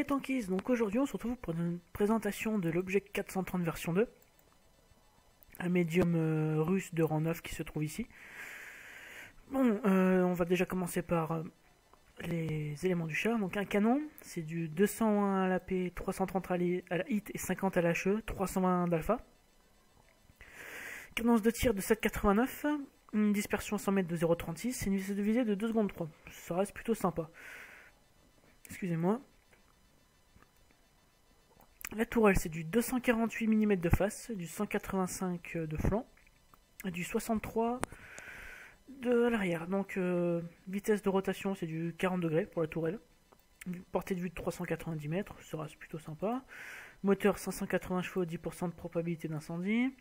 les tankies, donc aujourd'hui on se retrouve pour une présentation de l'Object 430 version 2, un médium russe de rang 9 qui se trouve ici. Bon, on va déjà commencer par les éléments du char. Donc un canon, c'est du 201 à l'AP, 330 à la hit et 50 à l'HE, 320 d'alpha. Cadence de tir de 7,89, une dispersion à 100 mètres de 0,36 et une vitesse de visée de 2 secondes 3. Ça reste plutôt sympa. Excusez-moi. La tourelle, c'est du 248 mm de face, du 185 de flanc, et du 63 de l'arrière. Donc, vitesse de rotation, c'est du 40 degrés pour la tourelle. Portée de vue de 390 mètres, ça reste plutôt sympa. Moteur 580 chevaux, 10% de probabilité d'incendie.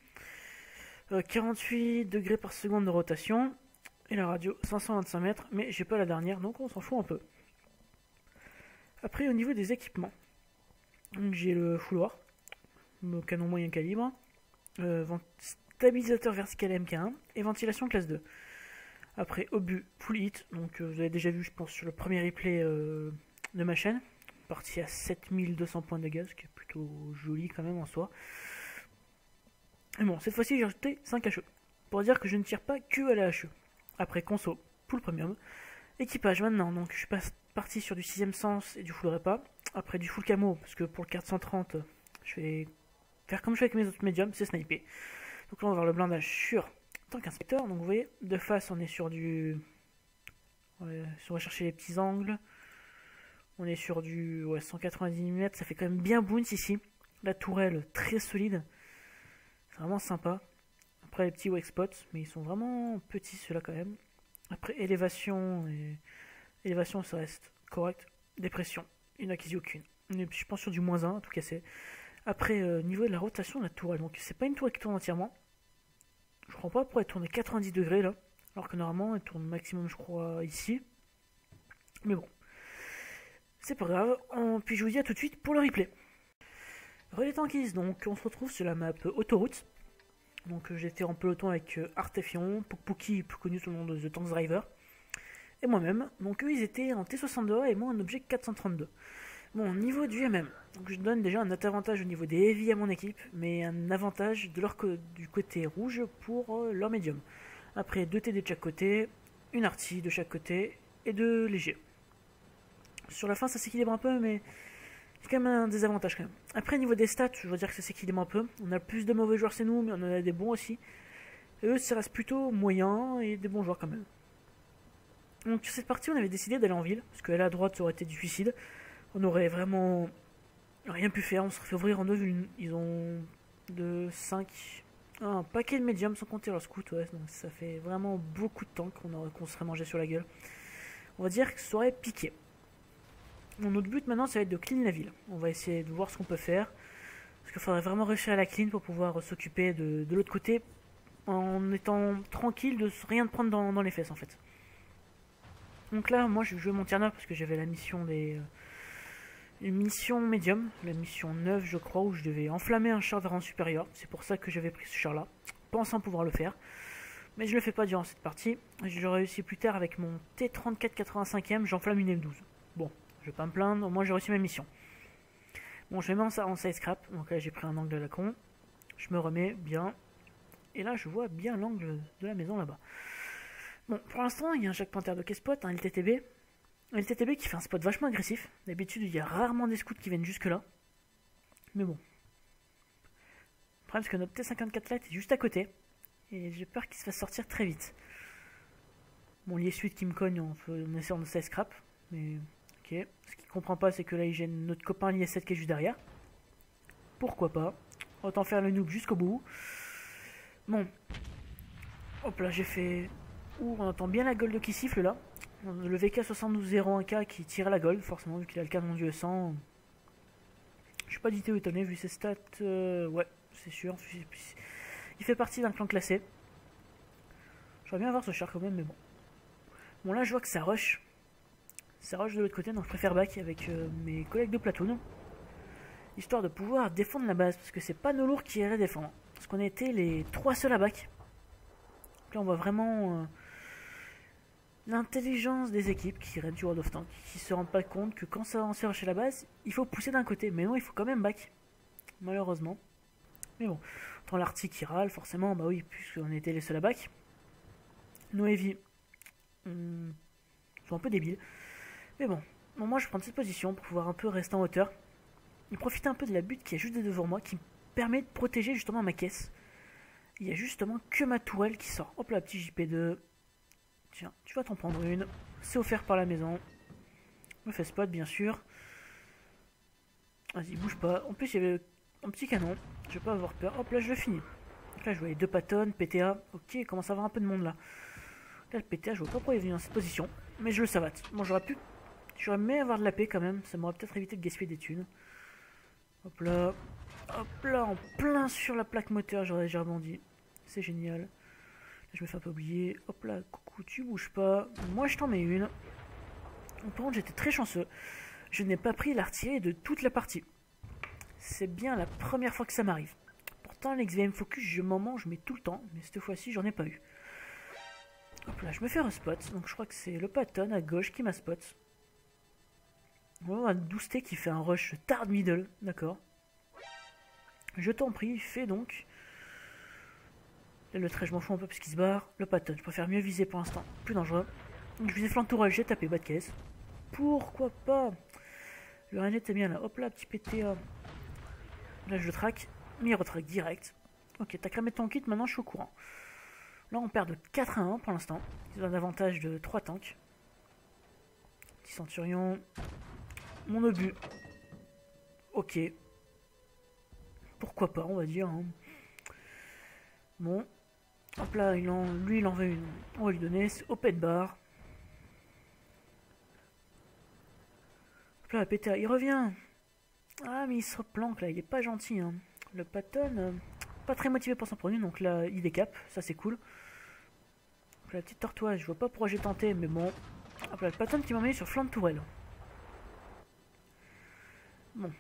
48 degrés par seconde de rotation. Et la radio 525 mètres, mais j'ai pas la dernière, donc on s'en fout un peu. Après, au niveau des équipements, j'ai le fouloir, le canon moyen calibre, stabilisateur vertical MK1 et ventilation classe 2. Après, obus full hit, donc vous avez déjà vu, je pense, sur le premier replay de ma chaîne, parti à 7200 points de gaz, ce qui est plutôt joli quand même en soi. Et bon, cette fois-ci, j'ai rajouté 5 HE, pour dire que je ne tire pas que à la HE. Après, conso, full premium. Équipage maintenant, donc je suis parti sur du 6ème sens et du full repas. Après du full camo, parce que pour le 430, je vais faire comme je fais avec mes autres médiums, c'est sniper. Donc là, on va voir le blindage sur tant qu'inspecteur. Donc vous voyez, de face, on est sur du... on va chercher les petits angles. On est sur du 190 mm, ça fait quand même bien bounce ici. La tourelle, très solide. C'est vraiment sympa. Après les petits wake spots, mais ils sont vraiment petits ceux-là quand même. Après élévation, élévation ça reste correct. Dépression, il n'y en a quasi aucune. Je pense sur du -1 à tout casser. Après niveau de la rotation de la tourelle, donc c'est pas une tourelle qui tourne entièrement. Je crois pas pourrait tourner 90 degrés là, alors que normalement elle tourne maximum je crois ici. Mais bon, c'est pas grave. Puis je vous dis à tout de suite pour le replay. Relais tankies, donc on se retrouve sur la map autoroute. Donc j'étais en peloton avec Artefion, Pukpuki, plus connu sous le nom de The Tanks Driver, et moi-même. Donc eux ils étaient en T62 et moi en Object 432. Bon, niveau du MM, donc je donne déjà un avantage au niveau des heavy à mon équipe, mais un avantage de du côté rouge pour leur médium. Après 2 TD de chaque côté, une artille de chaque côté et 2 légers. Sur la fin ça s'équilibre un peu, mais c'est quand même un désavantage quand même. Après niveau des stats, je veux dire que ça s'équilibre un peu. On a plus de mauvais joueurs c'est nous, mais on en a des bons aussi. Et eux ça reste plutôt moyen et des bons joueurs quand même. Donc sur cette partie on avait décidé d'aller en ville, parce que là à droite ça aurait été du suicide. On aurait vraiment rien pu faire, on serait fait ouvrir en deux. Ils ont de 5, un paquet de médiums sans compter leur scout, ouais, donc ça fait vraiment beaucoup de temps qu'on serait mangé sur la gueule. On va dire que ça aurait piqué. Notre but maintenant ça va être de clean la ville. On va essayer de voir ce qu'on peut faire. Parce qu'il faudrait vraiment réussir à la clean pour pouvoir s'occuper de l'autre côté en étant tranquille, de rien de prendre dans les fesses en fait. Donc là moi je vais jouer mon tier 9 parce que j'avais la mission une mission médium, la mission 9 je crois, où je devais enflammer un char de rang supérieur. C'est pour ça que j'avais pris ce char là, pensant pouvoir le faire. Mais je le fais pas durant cette partie. Je réussi plus tard avec mon T34 85ème, j'enflamme une M12. Bon, je vais pas me plaindre, au moins j'ai réussi ma mission. Bon, je vais mettre en side scrap, donc là j'ai pris un angle à la con. Je me remets bien. Et là je vois bien l'angle de la maison là-bas. Bon, pour l'instant il y a un Jack Panther de K-Spot, un LTTB. Un LTTB qui fait un spot vachement agressif. D'habitude il y a rarement des scouts qui viennent jusque là. Mais bon. Le problème c'est que notre T54 light est juste à côté. Et j'ai peur qu'il se fasse sortir très vite. Bon, il y a suite qui me cogne en essayant de side scrap. Mais ok. Ce qu'il comprend pas, c'est que là, il gêne notre copain l'IS7 qui est juste derrière. Pourquoi pas. Autant faire le noob jusqu'au bout. Bon. Hop là, j'ai fait... Ouh, on entend bien la gold qui siffle là. Le VK7201K qui tire la gold, forcément, vu qu'il a le canon du E100. Je suis pas du tout étonné, vu ses stats. Ouais, c'est sûr. Il fait partie d'un clan classé. J'aurais bien voir ce char quand même, mais bon. Bon, là, je vois que ça rush. Ça rush de l'autre côté, donc je préfère back avec mes collègues de platoon. Histoire de pouvoir défendre la base, parce que c'est pas nos lourds qui iraient défendre. Parce qu'on était les 3 seuls à back. Donc là, on va vraiment l'intelligence des équipes qui règnent du World of Tanks, qui se rendent pas compte que quand ça avance chez la base, il faut pousser d'un côté, mais non, il faut quand même back, malheureusement. Mais bon, tant l'arty qui râle, forcément, bah oui, puisqu'on était les seuls à back. Nos heavy sont un peu débiles. Mais bon, moi je prends cette position pour pouvoir un peu rester en hauteur. Et profiter un peu de la butte qui est juste devant moi, qui me permet de protéger justement ma caisse. Il y a justement que ma tourelle qui sort. Hop là, petit JP2. Tiens, tu vas t'en prendre une. C'est offert par la maison. Me fais spot, bien sûr. Vas-y, bouge pas. En plus, il y avait un petit canon. Je vais pas avoir peur. Hop là, je le finis. Donc là, je voyais 2 patons, PTA. Ok, il commence à avoir un peu de monde là. Là, le PTA, je vois pas pourquoi il est venu dans cette position. Mais je le savate. Bon, j'aurais aimé avoir de la paix quand même. Ça m'aurait peut-être évité de gaspiller des thunes. Hop là. Hop là, en plein sur la plaque moteur, j'aurais déjà rebondi. C'est génial. Là, je me fais un peu oublier. Hop là, coucou, tu bouges pas. Moi, je t'en mets une. Par contre, j'étais très chanceux. Je n'ai pas pris l'artillerie de toute la partie. C'est bien la première fois que ça m'arrive. Pourtant, l'XVM Focus, je m'en mange, mais tout le temps. Mais cette fois-ci, j'en ai pas eu. Hop là, je me fais un spot. Donc, je crois que c'est le Patton à gauche qui m'a spot. Oh, un Dousté qui fait un rush tard middle. D'accord. Je t'en prie, fais donc. Là, le trait, je m'en fous un peu parce qu'il se barre. Le Patton, je préfère mieux viser pour l'instant. Plus dangereux. Donc, je visais flanc tourelle, j'ai tapé bas de caisse. Pourquoi pas? Le René était bien là. Hop là, petit PTA. Là, je le traque. Mais il retraque direct. Ok, t'as cramé ton kit, maintenant je suis au courant. Là, on perd de 4 à 1 pour l'instant. Ils ont un avantage de 3 tanks. Petit centurion. Mon obus. Ok. Pourquoi pas, on va dire. Hein. Bon. Hop là, lui, il en veut une. On va lui donner. C'est open bar. Hop là, PTA, il revient. Ah, mais il se replanque là, il est pas gentil. Hein. Le Patton, pas très motivé pour s'en prendre une, donc là, il décape. Ça, c'est cool. Hop là, la petite tortoise, je vois pas pourquoi j'ai tenté, mais bon. Hop là, le Patton qui m'a mis sur flanc de tourelle. Bon.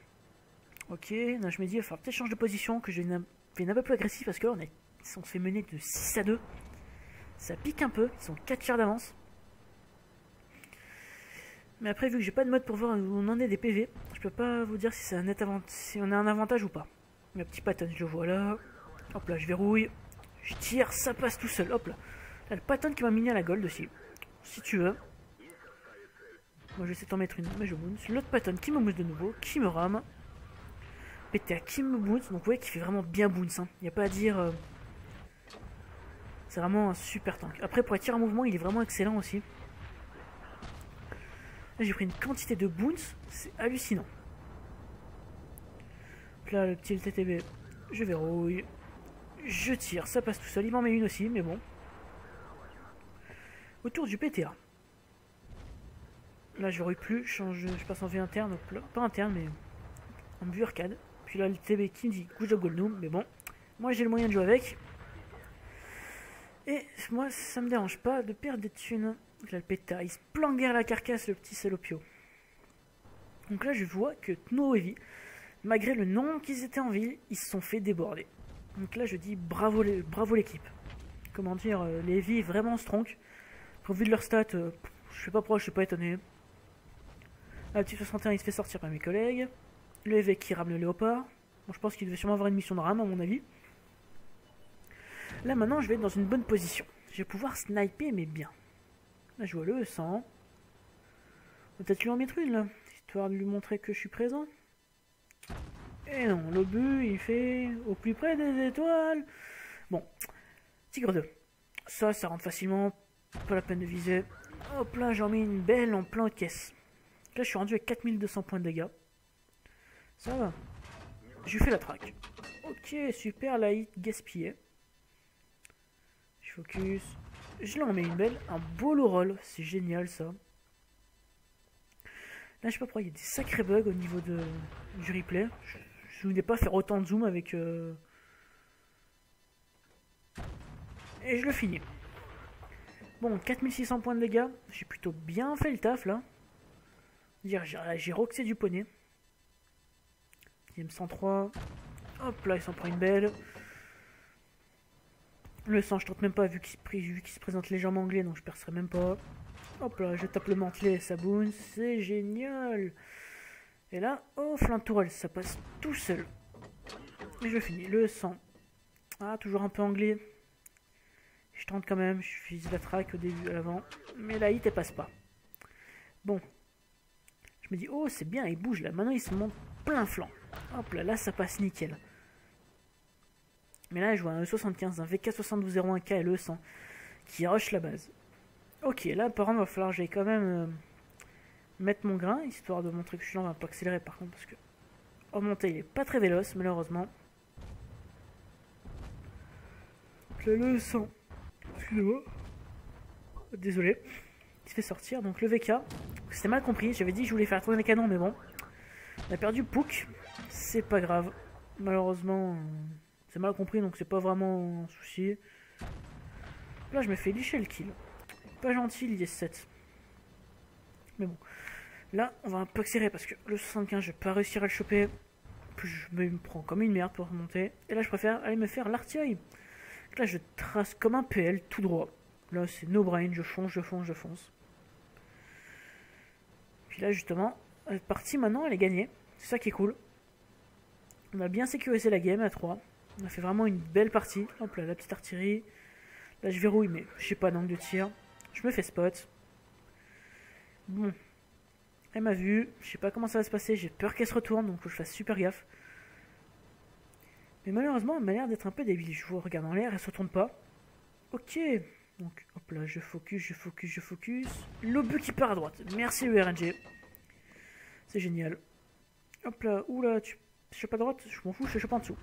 Ok, là, je me dis, il va falloir peut-être changer de position, que je vais un peu plus agressif parce que là, on se fait mener de 6 à 2. Ça pique un peu, ils sont 4 tiers d'avance. Mais après, vu que j'ai pas de mode pour voir où on en est des PV, je peux pas vous dire si, si on a un avantage ou pas. Le petit Patton, je le vois là. Hop là, je verrouille. Je tire, ça passe tout seul. Hop là. Là, le Patton qui m'a miné à la gold aussi. Si tu veux. Moi, je vais essayer de t'en mettre une, mais je bounce. L'autre Patton qui me mousse de nouveau, qui me rame. PTA qui me bounce. Donc, vous voyez qu'il fait vraiment bien bounce. Il n'y a pas à dire. C'est vraiment un super tank. Après, pour être tir en mouvement, il est vraiment excellent aussi. Là, j'ai pris une quantité de bounce, c'est hallucinant. Là, le petit LTTB, je verrouille. Je tire, ça passe tout seul. Il m'en met une aussi, mais bon. Autour du PTA. Là, je verrouille plus, je passe en vue interne, là, pas interne, mais en vue arcade. Puis là, le TB qui me dit Kuja Goldnoom, mais bon. Moi, j'ai le moyen de jouer avec. Et moi, ça me dérange pas de perdre des thunes. Là, le PTA, il se planque derrière la carcasse, le petit salopio. Donc là, je vois que Tno Heavy, malgré le nombre qu'ils étaient en ville, ils se sont fait déborder. Donc là, je dis bravo l'équipe. Comment dire, les Heavy vraiment strong. Au vu de leur stats, je sais pas pourquoi, je suis pas étonné. Là, le petit 61, il se fait sortir par mes collègues. Le EV qui rame le léopard. Bon, je pense qu'il devait sûrement avoir une mission de rame, à mon avis. Là, maintenant, je vais être dans une bonne position. Je vais pouvoir sniper, mais bien. Là, je vois le E100. On va peut-être lui en mettre une, là. Histoire de lui montrer que je suis présent. Et non, l'obus, il fait au plus près des étoiles. Bon, Tigre 2. Ça rentre facilement. Pas la peine de viser. Hop là, j'en mets une belle en plein de caisse. Là, je suis rendu à 4200 points de dégâts. Ça va. Je lui fais la traque. Ok, super, la hit gaspillée. Je focus. Je lui en mets une belle. Un beau low roll. C'est génial, ça. Là, je sais pas pourquoi il y a des sacrés bugs au niveau du replay. Je ne voulais pas faire autant de zoom avec... Et je le finis. Bon, 4600 points de dégâts. J'ai plutôt bien fait le taf, là. J'ai roxé du poney. M103. Hop là, il s'en prend une belle. Le sang, je tente même pas, vu qu'il se présente légèrement anglais, donc je percerai même pas. Hop là, je tape le mantelet, ça boune, c'est génial. Et là, oh, flingue tourelle, ça passe tout seul. Et je finis, le 100. Ah, toujours un peu anglais. Je tente quand même, je vise la track au début, à l'avant. Mais la hit, elle passe pas. Bon. Je me dis, oh, c'est bien, il bouge là. Maintenant, il se monte plein flanc. Hop là, là, ça passe nickel. Mais là, je vois un E75, un VK7201K et le 100 qui rush la base. Ok, là, par contre, il va falloir que j'aille quand même mettre mon grain, histoire de montrer que je suis lent, on va pas accélérer par contre, parce que en montée, il est pas très véloce, malheureusement. Le 100, excusez-moi, désolé, il se fait sortir. Donc le VK, c'était mal compris, j'avais dit que je voulais faire tourner les canons, mais bon, on a perdu Pouk, c'est pas grave, malheureusement, c'est mal compris, donc c'est pas vraiment un souci. Là, je me fais licher le kill. Pas gentil, il est 7. Mais bon. Là, on va un peu accélérer parce que le 75, je vais pas réussir à le choper. Puis je me prends comme une merde pour remonter. Et là, je préfère aller me faire l'artillerie. Là, je trace comme un PL tout droit. Là, c'est no brain, je fonce, je fonce, je fonce. Puis là, justement, elle est partie maintenant, elle est gagnée. C'est ça qui est cool. On a bien sécurisé la game à 3. On a fait vraiment une belle partie. Hop là, la petite artillerie. Là, je verrouille, mais je sais pas d'angle de tir. Je me fais spot. Bon. Elle m'a vu. Je sais pas comment ça va se passer. J'ai peur qu'elle se retourne, donc faut que je fasse super gaffe. Mais malheureusement, elle m'a l'air d'être un peu débile. Je vous regarde en l'air, elle se retourne pas. Ok. Donc, hop là, je focus, je focus, je focus. L'obus qui part à droite. Merci le RNG. C'est génial. Hop là, oula, tu chopes à droite. Je m'en fous, je chope en dessous.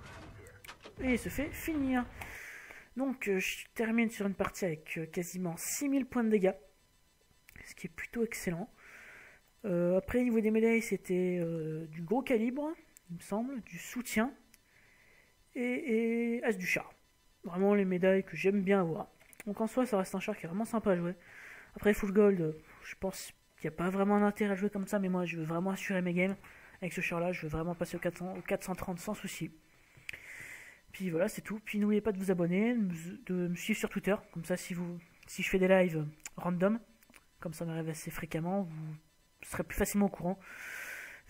Et il se fait finir. Donc, je termine sur une partie avec quasiment 6000 points de dégâts. Ce qui est plutôt excellent. Après, au niveau des médailles, c'était du gros calibre, il me semble, du soutien et As du char. Vraiment les médailles que j'aime bien avoir. Donc en soi, ça reste un char qui est vraiment sympa à jouer. Après, full gold, je pense qu'il n'y a pas vraiment d'intérêt à jouer comme ça, mais moi, je veux vraiment assurer mes games avec ce char-là. Je veux vraiment passer au 430 sans souci. Puis voilà, c'est tout. Puis n'oubliez pas de vous abonner, de me suivre sur Twitter. Comme ça, si je fais des lives random, comme ça m'arrive assez fréquemment, vous serez plus facilement au courant.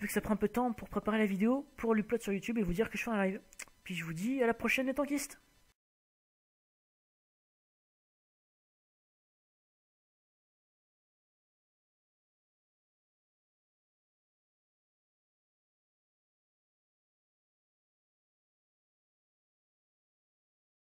Vu que ça prend un peu de temps pour préparer la vidéo, pour l'upload sur YouTube et vous dire que je fais un live. Puis je vous dis à la prochaine les tankistes.